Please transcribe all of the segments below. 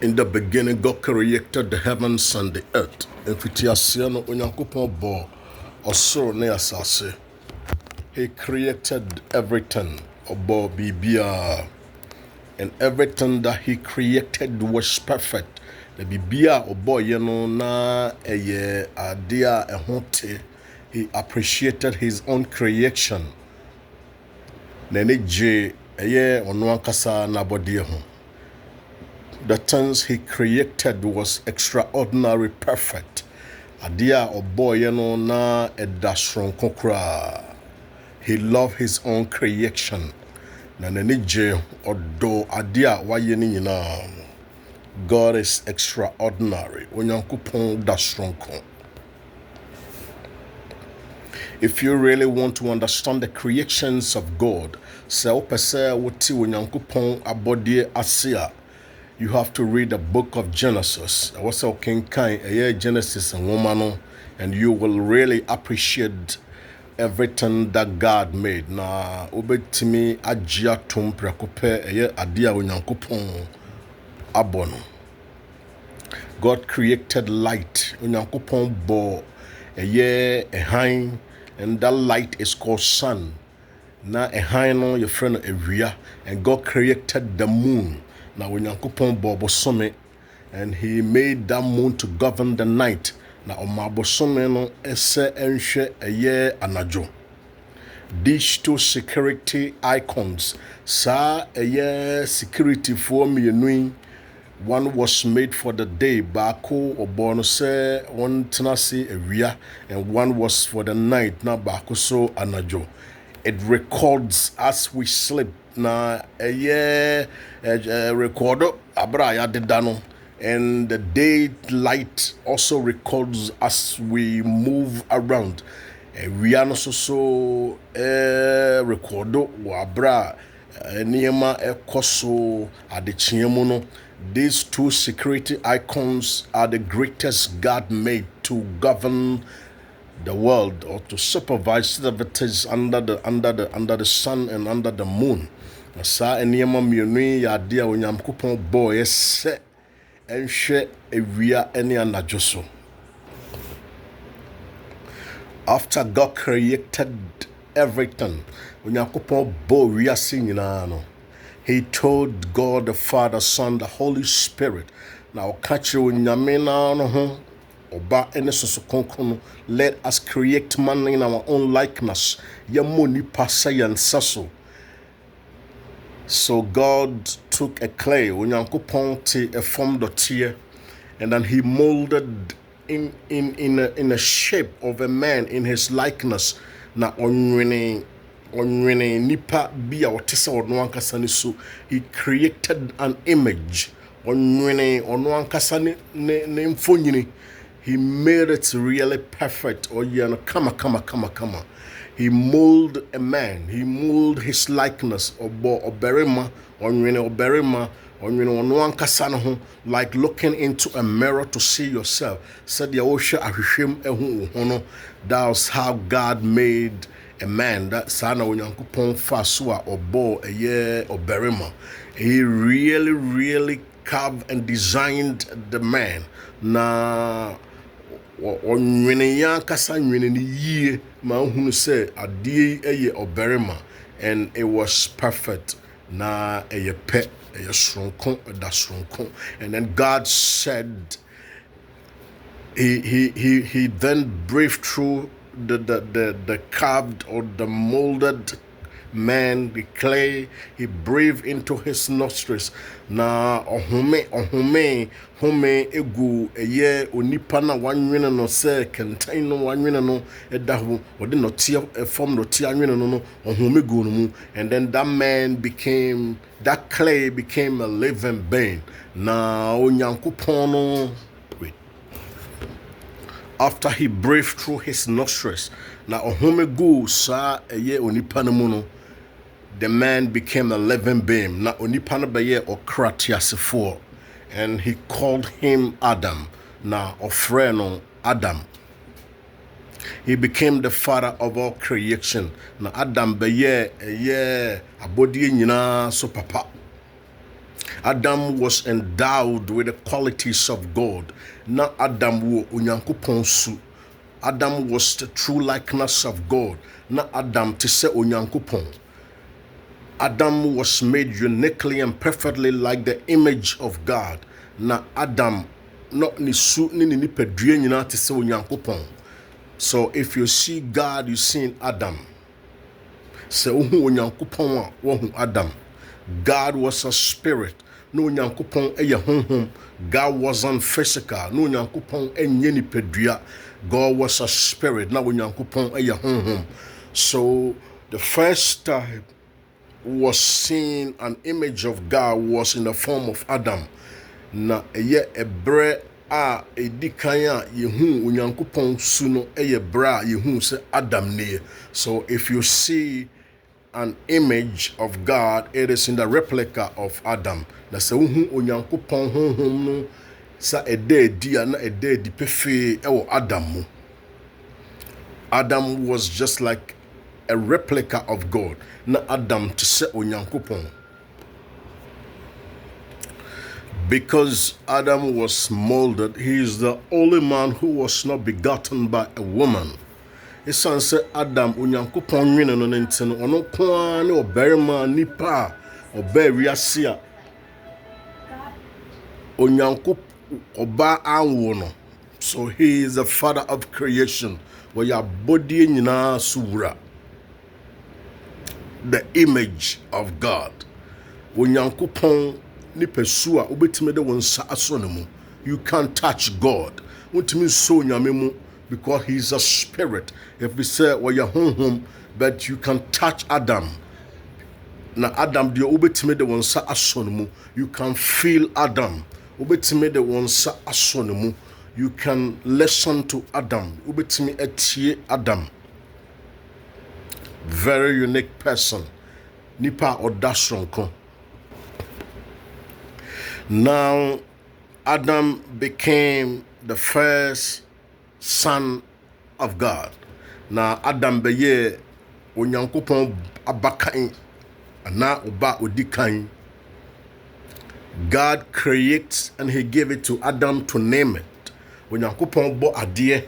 In the beginning, God created the heavens and the earth. Mfitiaseɛ Onyankopɔn bɔ ɔsoro ne asase. He created everything. Ɔbɔ biribiara. And everything that he created was perfect. The bibia ɔbɔɔyɛ no na ɛyɛ ade a ɛho te. He appreciated his own creation. N'ani gye ɛyɛ ɔno ankasa n'abɔdeɛ ho. The things he created was extraordinary perfect. Adia ɔbɔɔyɛ no na ɛda soronko koraa. He loved his own creation. Na n'ani gye ɔdɔ adia wayɛ ne nyinaa. God is extraordinary. Onyankopɔn da soronko. If you really want to understand the creations of God, sɛ wopɛ sɛ wote Onyankopɔn abɔdeɛ ase a, you have to read the book of Genesis. Also, Genesis and woman, and you will really appreciate everything that God made. Na obetimi ajia tum prekope adia Onyankopɔn abono. God created light. Onyankopɔn bo ehan, and that light is called sun. Na ehan no your friend ewia, and God created the moon. Now Onyankopɔn bɔ bosome, and he made that moon to govern the night. Na ɔma bosome no ɛsɛ ɛnhwɛ ɛyɛ anadwo. These two security icons, saa ɛyɛ security for mmienu. One was made for the day, baako ɔbɔ no sɛ wɔn tena se awia, and one was for the night, na baako so anadwo. It records as we sleep. Na record abra ya dedano, and the daylight also records as we move around. We are also so record wabra niema ekoso adechiemu. These two security icons are the greatest God made to govern the world, or to supervise activities under the sun and under the moon. Sa eniyama mienu ya dia Onyankopɔn bɔ ɛsɛ ɛnhwɛ ewia ɛne anadwo so. After God created everything, Onyankopɔn bɔ wiase nyinaa no. He told God the Father, Son, the Holy Spirit, now catch you nyame na no ho oba ene soso konkono, let us create man in our own likeness. Yamo nipa sɛ yɛn nsa so. So God took a clay, Onyankopɔn te a form dɔteɛ, and then he molded in a shape of a man in his likeness. Na onwene nipa bi a ɔte sɛ ɔno ankasa ne so. He created an image. Onwene ɔno ankasa ne mfonyini. He made it really perfect. Oh yeah, kama. He molded a man. He molded his likeness. Oberima, like looking into a mirror to see yourself. Said that was how God made a man. That sana Onyankopɔn fasua obo eye oberima. He really carved and designed the man. Na onwene ya kasa nwene ni yie ma hunu sɛ adie eye oberima, and it was perfect. Na eye pɛ eye soronko da soronko. And then God said, he then breathed through the carved or the molded man, the clay. He breathed into his nostrils. Na ohome egu eye onipa na wanwene no se kentan no wanwene no eda ho ode no tie form no tie anwene no ohome gu no mu. And then that clay became a living being. Na Onyankopɔn no after he breathed through his nostrils, na ohome gu sa eye onipa no mu no, the man became a living being. Na onipa no beye okra tiasefo, and he called him Adam. Na ofre no Adam. He became the father of all creation. Na Adam beye abodie nyina so papa. Adam was endowed with the qualities of God. Na Adam wo Onyankopɔn su. Adam was the true likeness of God. Na Adam te sɛ Onyankopɔn. Adam was made uniquely and perfectly like the image of God. Na Adam no ni su ni nipadua nyinaa te sɛ Onyankopɔn. So if you see God, you see Adam. Sɛ wohu Onyankopɔn a wohu Adam. God was a spirit. No Onyankopɔn ɛyɛ honhom. God wasn't physical. No Onyankopɔn ɛnyɛ nipadua. God was a spirit. Na Onyankopɔn ɛyɛ honhom. So the first time was seen an image of God was in the form of Adam. Na ɛyɛ ɛbrɛ a ɛdi kan a yehu Onyankopɔn su no ɛyɛ brɛ a yehu sɛ Adam nie. So if you see an image of God, it is in the replica of Adam. Na sɛ wohu Onyankopɔn honhom no sa ɛda adi a na ɛda adi pefee ɛwɔ Adam mu. Adam was just like a replica of God. Na Adam te sɛ Onyankopɔn. Because Adam was molded, he is the only man who was not begotten by a woman. Esan sɛ Adam Onyankopɔn nwene no ne nti no ɔno koa ne ɔbarima nipa a ɔbaa wiase a Onyankopɔn ɔba anwo no. So he is the father of creation. Wɔyɛ abɔdeɛ nyinaa so wura. The image of God. Onyankopɔn nipa su a wobɛtumi de wo nsa aso ne mu. You can't touch God. Wontumi nso nyame mu because he is a spirit. If we say wɔyɛ honhom, but you can touch Adam. Na Adam deɛ wobɛtumi de wo nsa aso ne mu. You can feel Adam. Wobɛtumi de wo nsa aso ne mu. You can listen to Adam. Wobɛtumi atie Adam. Very unique person. Nipa ɔda soronko. Now, Adam became the first son of God. Now, Adam beye Onyankopɔn abakan ana oba odikan. God creates and he gave it to Adam to name it. Onyankopɔn bo adeɛ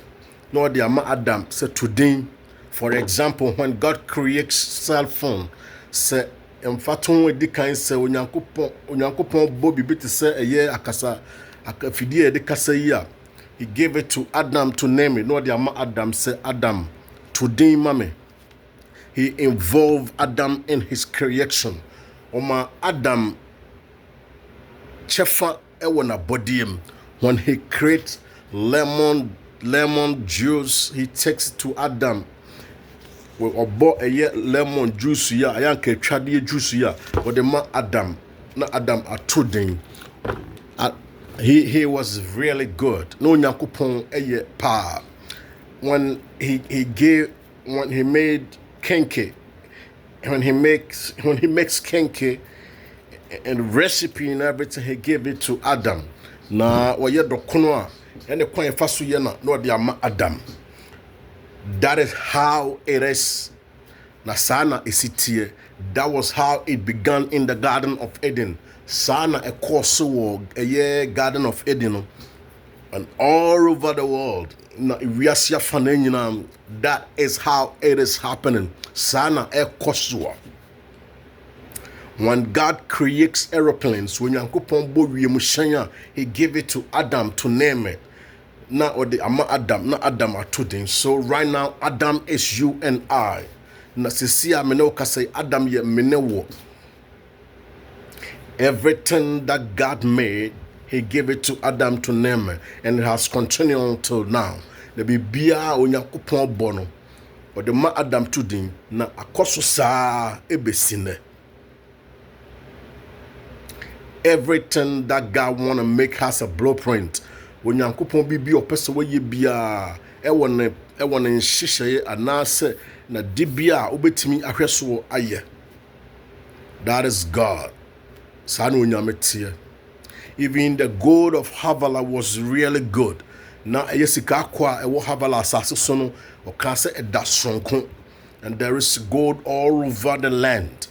na ɔde ama Adam sɛ today. For example, when God creates cell phone, say emfaton edikan sɛ Onyankopɔn bo bibi te sɛ ɛyɛ akasa akafidie de kasa yi a he gave it to Adam to name it. No ɔde ama Adam sɛ Adam today mame. He involved Adam in his creation. Oma Adam chefa ɛwɔ na body when he creates lemon juice, he takes it to Adam. Obo eye lemon juice ya ayanka twade juice ya but the man Adam na Adam atodin. He was really good. No Nyankopon eye pa. When he made kenke, when he makes kenke and recipe and everything, he gave it to Adam. Na waye dokono a ene kwan fa so ye na no de ama Adam. That is how it is. Nasana isitie. That was how it began in the Garden of Eden. Sana a course a Garden of Eden, and all over the world. That is how it is happening. Sana a course. When God creates aeroplanes, when he gave it to Adam to name it. Na ode ama Adam na Adam atodin. So right now Adam is you and I. Na sisia me no ka say Adam ye me ne wo. Everything that God made, he gave it to Adam to name it, and it has continued until now. The bibia Onyankopɔn bɔ no ode ma Adam todin na akoso saa ebesine. Everything that God want to make has a blueprint. When Onyankopɔn bibi opese we bia ɛwɔ ne nhyehyɛ anase na dibia obetimi ahweso aye. That is God. Sanu onyametie. Even the gold of Havilah was really good. Na yesika kwa ɛwɔ Havilah asase so no ɔka sɛ ɛda sonko, and there is gold all over the land.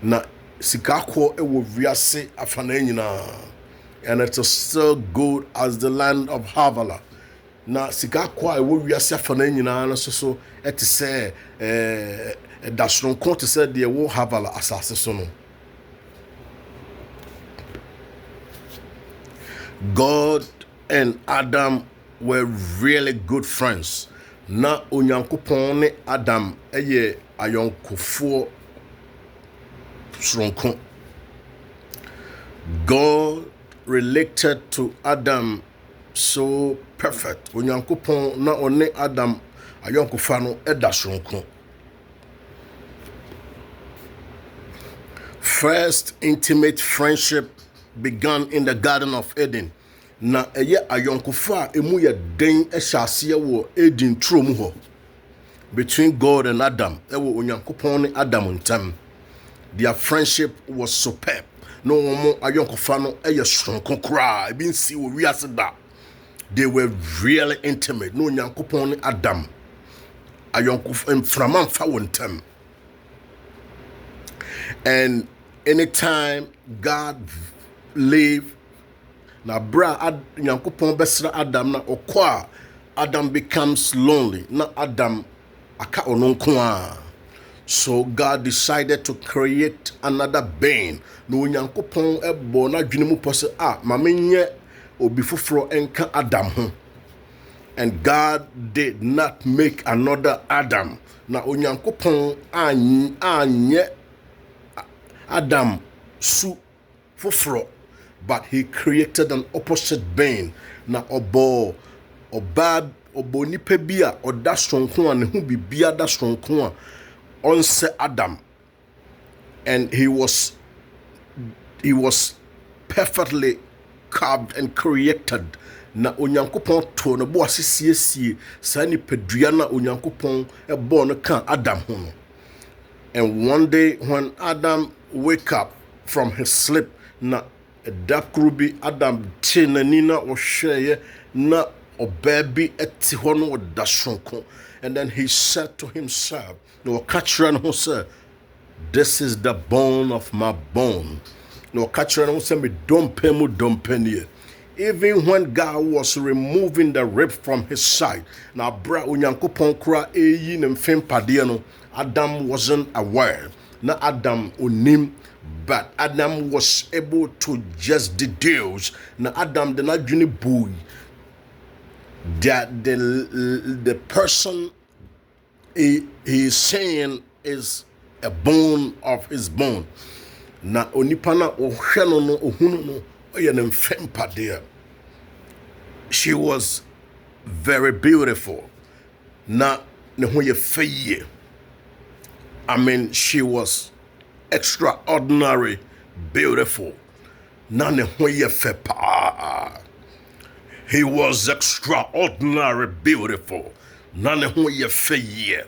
Na sikako ewo wiase afana nyina, and it is still good as the land of Havilah. Na sikako ewo wiase afana nyina no so ete se da soronko te se de ewo Havilah asase so no. God and Adam were really good friends. Na onyankopon ne Adam eye ayonkofo soronko. God related to Adam so perfect. Onyankopon na one Adam ayonkofa no eda soronko. First intimate friendship began in the Garden of Eden. Na eye ayonkofa emu ye den ehyiase wo Eden trom ho. Between God and Adam, ewo onyankopon ne Adam ntam. Their friendship was superb. No omo ayonkofa no eye soronko kra, ebi nsi wo wiase da. They were really intimate. No onyankopon ne Adam ayonkofa mframa mfa wo ntam. And anytime God leave na bra nyankopon besra Adam na okwa, Adam becomes lonely. Na Adam aka ononko. So God decided to create another being. No nyankopon ebo na dwene mu pose mamenye obi foforo enka Adam ho. And God did not make another Adam. Na onyankopon anye Adam su foforo, but he created an opposite being. Na obo nipa bia oda stronko ne hu bibia da stronko onse Adam, and he was perfectly carved and created. Na onyankopon to no bo asesiesie sa ni pedua na onyankopon ebo no kan Adam ho no. And one day when Adam wake up from his sleep, na dakrubi Adam chenanina o hweye na obabi eti ho no da sonko. And then he said to himself, no catcher no say, this is the bone of my bone. No catcher no say me dompeni. Even when God was removing the rib from his side, na bra onyankopon kra eyi ne mfempade no, Adam wasn't aware. Na Adam onim, but Adam was able to just deduce. Na Adam de na dwene boy that the person he is saying is a bone of his bone. Na onipa na ohwe no no ohunu no oye ne mfempade. She was very beautiful. Na ne ho ye feye. I mean, she was extraordinary beautiful. Na ne ho ye fe pa. He was extraordinary beautiful. Na ne ho ye feye.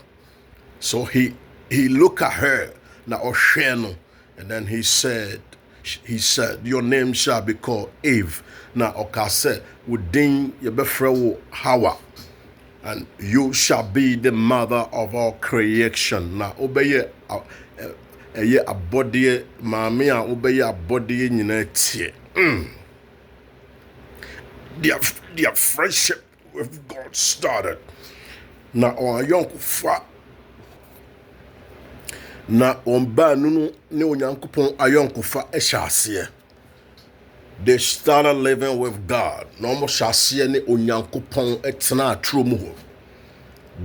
So he looked at her na ohwe no, and then he said, your name shall be called Eve. Na okase wudin ye befre wo Hawa, and you shall be the mother of all creation. Na obeye abodie maame a obeye abodie nyina tie. Their friendship with God started. Na oyonkofa na omba nunu ne onyankopon ayonkofa ehyaase. They started living with God. No more shasie ne onyankopon etena atrom ho.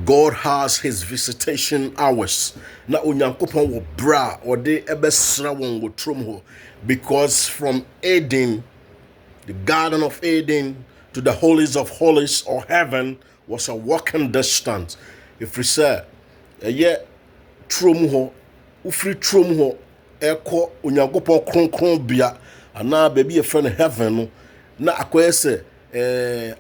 God has his visitation hours. Na onyankopon wo bra ode ebesra won wo trom ho, because from Eden, the Garden of Eden, to the holies of holies or heaven was a walking distance. If we say trom ho, ufri trom ho eko onyankopon kronkron bia ana baby a friend heaven no, na akoye se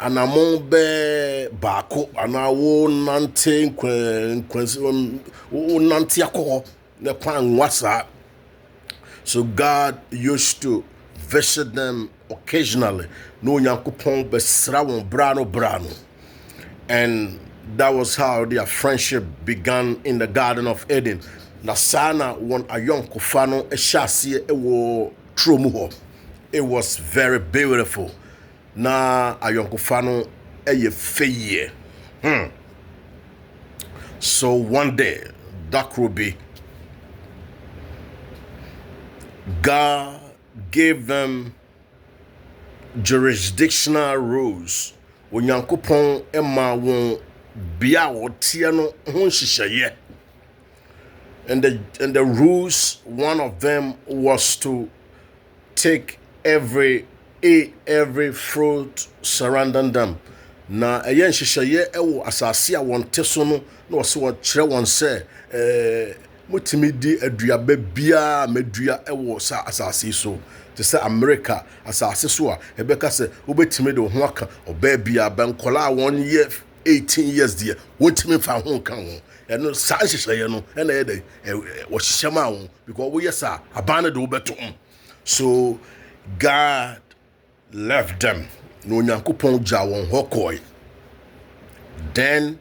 anamon be baako ana wo nante nkwansi wo nante akọ na kwan wasa. So God used to visit them occasionally. No nyankopon besra won brano. And that was how their friendship began in the Garden of Eden. na sana won ayonkofa no ehyaase ewo trom ho. It was very beautiful. Na ayonkofa no eye feye. So one day, that will be, God gave them jurisdictional rules. Onyankopon ema won bia wotie no ho hyehyeye. And the rules, one of them was to take every fruit surrounding them. Na eyen hyehyeye ewo asase a won teso no na wose wo kire won se mutimi di aduaba bia medua ewo sa asase so. Te se America asase so a ebeka se obetimi de ho aka oba bia bankola 1 year 18 years there wotimi fa ho kan ho eno sa hyehyeye no na ye de wo hyehyema ho because wo yesa abana de obeto. So God left them. No Onyankopon ja won hokoi. Then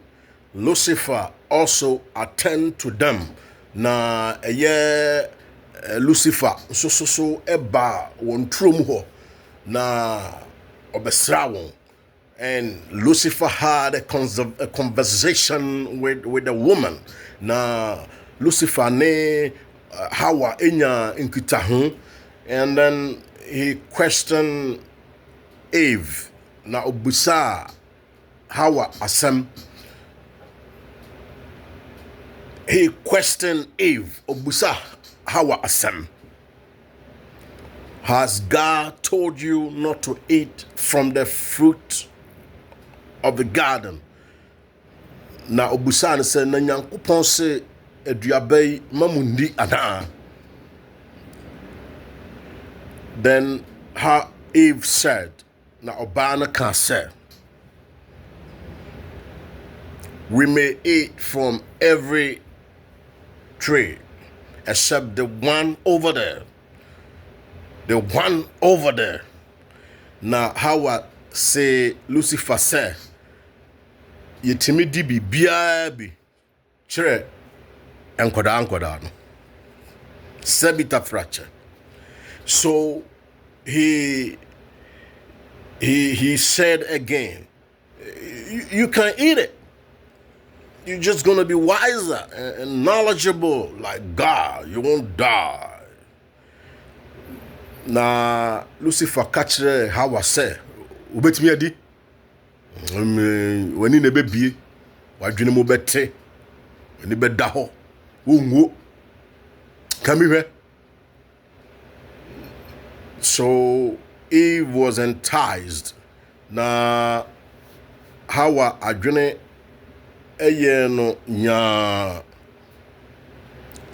Lucifer also attend to them. Na Lucifer so eba won trom ho na obesra won. And Lucifer had a conversation with the woman. Na Lucifer ne Hawa enya nkita ho, and then he questioned Eve. Na obusa Hawa asem. He questioned Eve. Obusa Hawa asem. Has God told you not to eat from the fruit of the garden? Na obusa se na Nyankopon se aduabai mamundi ana. Then Eve said, na obana can say, we may eat from every tree except the one over there. The one over there. Now Hawa say Lucifer say, yetimi di bibia bi chere enkoda no. Sebita fracture. So he said again, you can eat it. You're just going to be wiser and knowledgeable like God. You won't die. Na Lucifer catch Hawa say, ubetimi adi? Wani ne bebie, wadwene mo bete, wani beda ho, wonwo. Come here. So Eve was enticed. Na Hawa adwene no nya.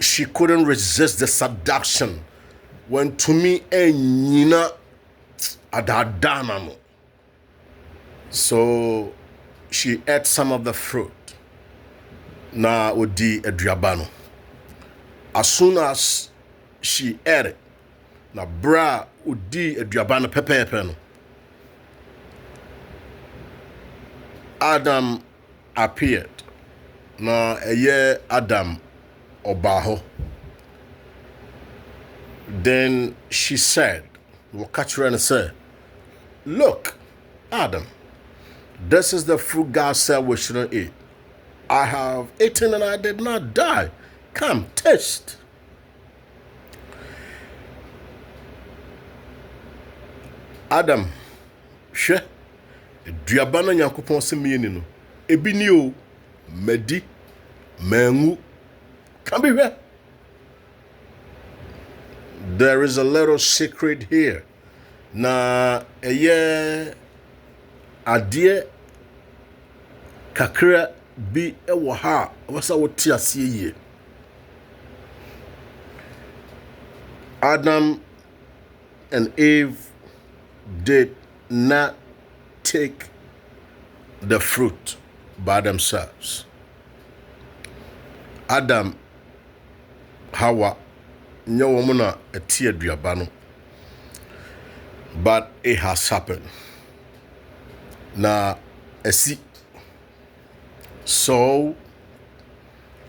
She couldn't resist the seduction. When to me nyina adadana no. So she ate some of the fruit. Na odi aduaba no. As soon as she ate it, na bra odi aduaba no pepepe no. Adam appeared. Na Adam obaho. Then she said, we'll catch her and say, look, Adam, this is the fruit God said we shouldn't eat. I have eaten and I did not die. Come, taste. Adam, she, duabana Nyankopon se mieni no. Ebi ni o, medi, mengu. Come be here. There is a little secret here. Na adie kakra bi ewo ha wasa woti asie ye. Adam and Eve did not take the fruit by themselves. Adam, Hawa, nyawomuna eti aduaba no. But it has happened. Na esi. So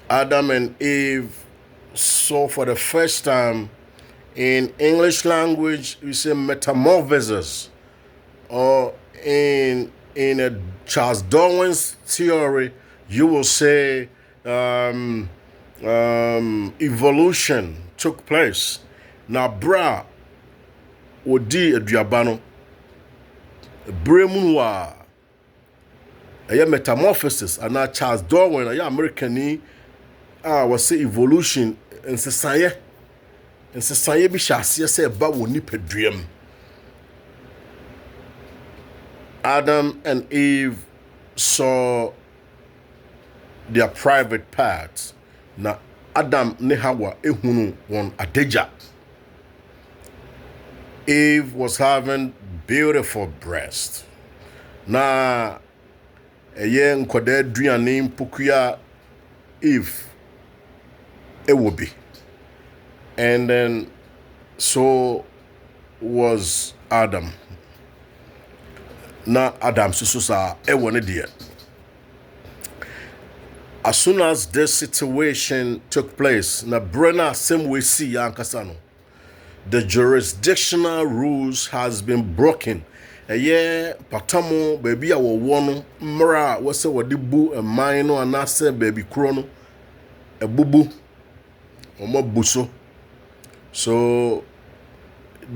Adam and Eve So for the first time in English language, we say metamorphosis, or in a Charles Darwin's theory, you will say evolution took place. Now, bra odi aduabano bremu wa a metamorphosis, and now Charles Darwin, a American, was say evolution in society. And society bi shase say ba wo nipadriam. Adam and Eve saw their private parts. Na Adam ne Hawa ehunu won adeja. Eve was having beautiful breasts. Na eye nkwada aduane mpukuya Eve ewobi. And then so was Adam. Na Adam sususa ewone dear. As soon as this situation took place, na Brenna same way see yankasano. The jurisdictional rules has been broken. Patamo baby a wono mra wase wodi bu man no anase baby kro no ebubu omo buso. So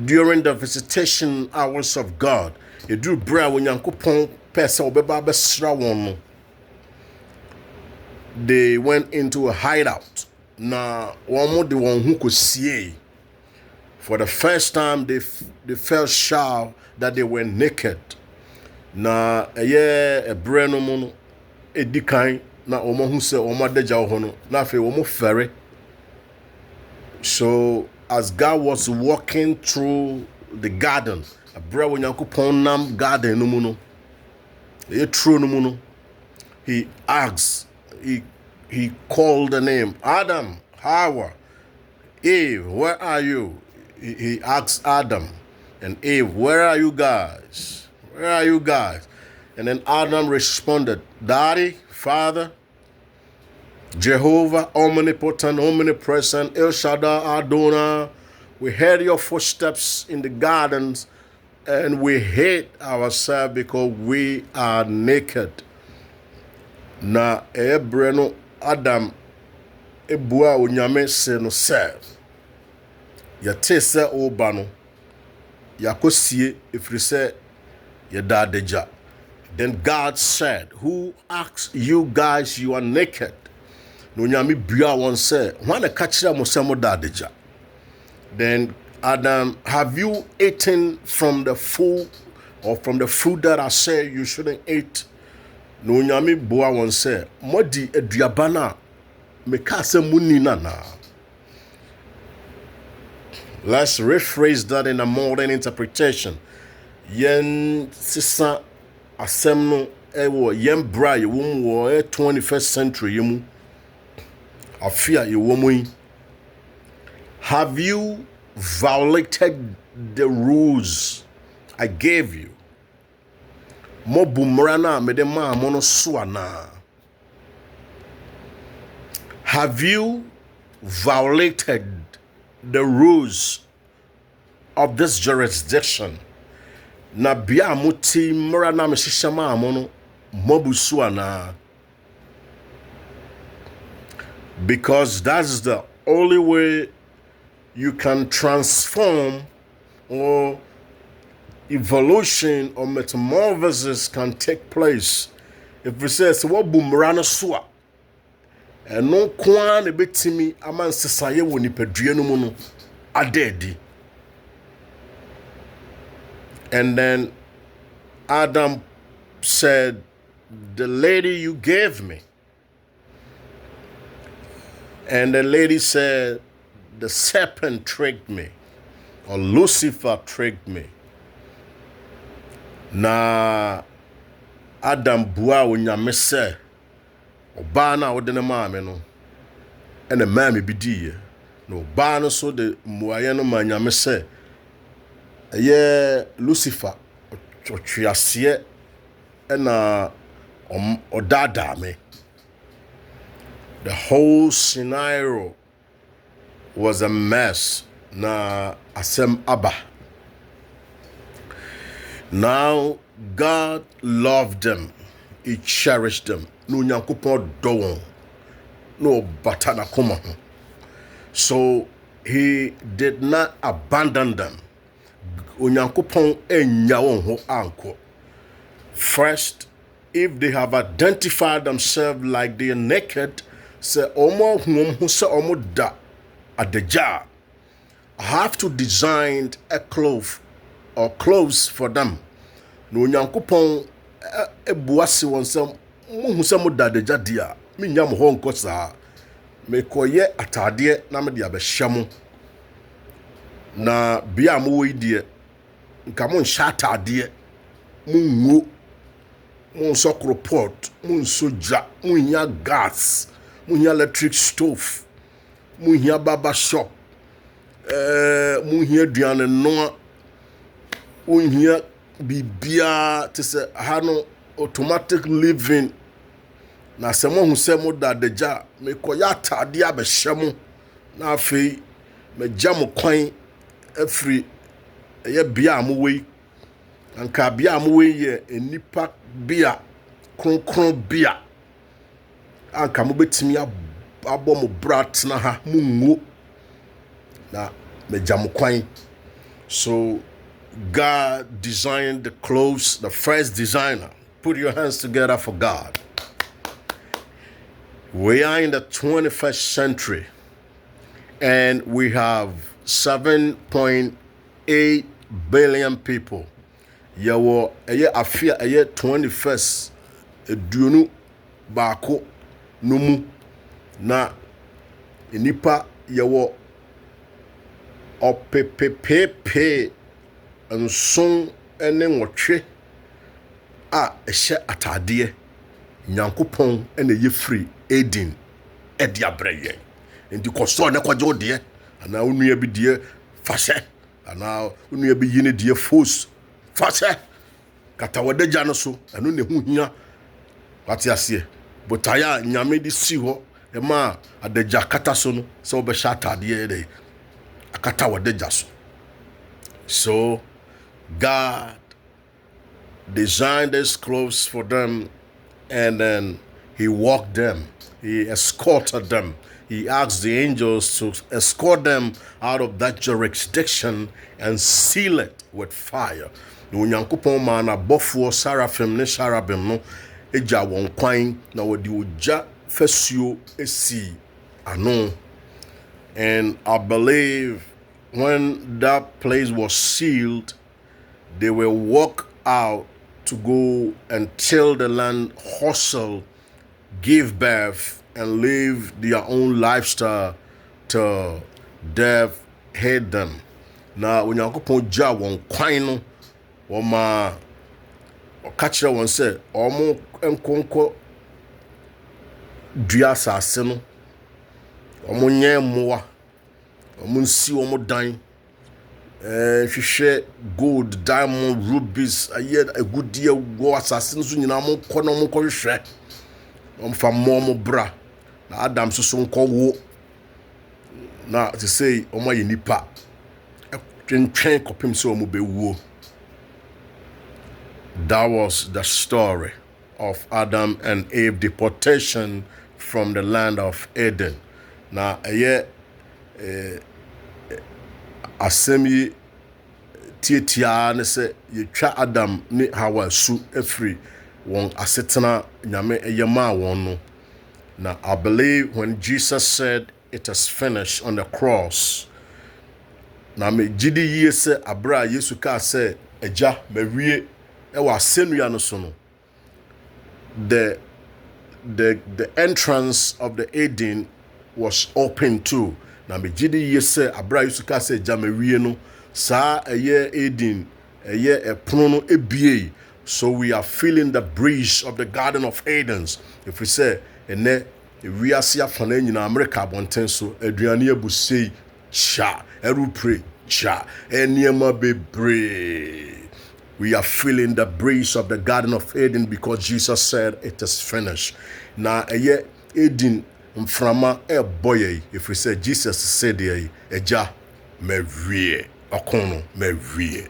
during the visitation hours of God, you do bra when Yankopon person obeba besra won. They went into a hideout. Na one more the one who could see. For the first time, they felt sure that they were naked. Na a breno mono edikan na omo hu se omo deja hono na fe omo fere. So as God was walking through the garden, a bra when Yankopon nam garden no muno, true no muno, he asked, he called the name Adam, Hawa, Eve, where are you? He asked Adam and Eve, where are you guys? Where are you guys? And then Adam responded, Daddy, Father, Jehovah, omnipotent, omnipresent, El Shaddai, Adonai, we heard your footsteps in the gardens and we hate ourselves because we are naked. Na ebreno Adam ebua onyame se no se ya tese oba no yakosie efrise ya dadeja. Then God said, who asked you guys you are naked? No nyame bua won say when the kachira mo se mo dadeja. Then Adam, have you eaten from the food or from the fruit that I said you shouldn't eat? No nyame bua won say modi aduabana me ka se muni nana. Let's rephrase that in a modern interpretation. Yen sisa asem no ewo yen bra ye wom wo 21st century yemu afia ye womu. Have you violated the rules I gave you? Mo bumrana me de ma mono suana. Have you violated the rules of this jurisdiction? Na bia muti mrana me shishama mono mobu suana. Because that's the only way you can transform, or evolution or metamorphosis can take place. If we say so what boomerang swa and no kwan e betimi aman sesaye wo nipadua no mu no adedi. And then Adam said, the lady you gave me. And the lady said, the serpent tricked me, or Lucifer tricked me. Na Adam bua onyame se oba na wode ne maame no ene maame bi diye no oba no so de muaye no ma nyame se eye Lucifer otwiase ena odada me. The whole scenario was a mess. Na asem Abba. Now God loved them. He cherished them. No nyankopon do no batana koma. So he did not abandon them. Onyankopon enya won ho anko. First, if they have identified themselves like they are naked, say omo hum say omo da adeja. I have to design a cloth or clothes for them. No nyankopon ebuase won say mo say mo da adeja dia. Me nya mo ho nko saa. Me koye atade na me dia be hyam. Na bia mo we die nka mo nhya atade mo nwo mo sokro pot mo soja mo nya gas mo nya electric stove mo nya baba shop mo nya duane no o nya bibia te se ha no automatic living na se mo hu se mo da deja me koya atade abehyam na afei me jam kwan afri eye bia mo we anka bia mo we ye enipa bia kronkron bia anka mo betimi abo mo brat na ha mo ngo na me jam kwan. So God designed the clothes, the first designer. Put your hands together for God. We are in the 21st century and we have 7.8 billion people. Yawo eye afia eye 21st eduonu baako nomu na enipa yawo opepepepe nson ene nwotwe a ehye atade nyankopon ene ye free Eden edi abreye enti koso ne kwaje ode ana onua bi die fashe ana onua bi yine die force fashe kata wadeja no so eno ne hu hia wate ase botaya nyame di si ho e ma adeja kata so no so be sha atade e akata wadeja so. So God designed these clothes for them and then he walked them, he escorted them. He asked the angels to escort them out of that jurisdiction and seal it with fire. No nyankopon ma na bofo sarafim ne sharabim no eja won kwan na wodi oja fasuo esi ano. And I believe when that place was sealed, they will walk out to go and till the land, hustle, give birth, and live their own lifestyle till death hit them. Now, when you go ja won kwan no, woma okachira won say omo enkonko dua asase no, omo nye moa, omo nsi omo dan, hwehwe gold, diamond, rubies, aye agudie go asase no so nyina mo kɔ no mo kɔ hwehwe. Omfa mo bra na Adam so nko wo na to say omo ye nipa twentwen kopim so omo bewuo. That was the story of Adam and Eve deportation from the land of Eden. Na asemi tietia ne se yetwa Adam ne Hawa su efri won asetena nyame eyema won no. Now I believe when Jesus said it is finished on the cross, na me gidi ye se abra Yesu ka se eja mawie e wa senua no so no, the entrance of the Eden was open too. Na me gidi ye se abra Yesu ka se eja mawie no sa eye Eden eye epono no ebie. So we are feeling the breeze of the Garden of Edens. If we say, we are seeing in America, so Adriania Bussey, cha, Erupre, cha, Eniema Bebre. We are feeling the breeze of the Garden of Eden because Jesus said it is finished. Now, Eden, mframa ɛbɔ yɛ ɛfiri sɛ Jesus said yɛ ɛgya mawie ɔko no mawie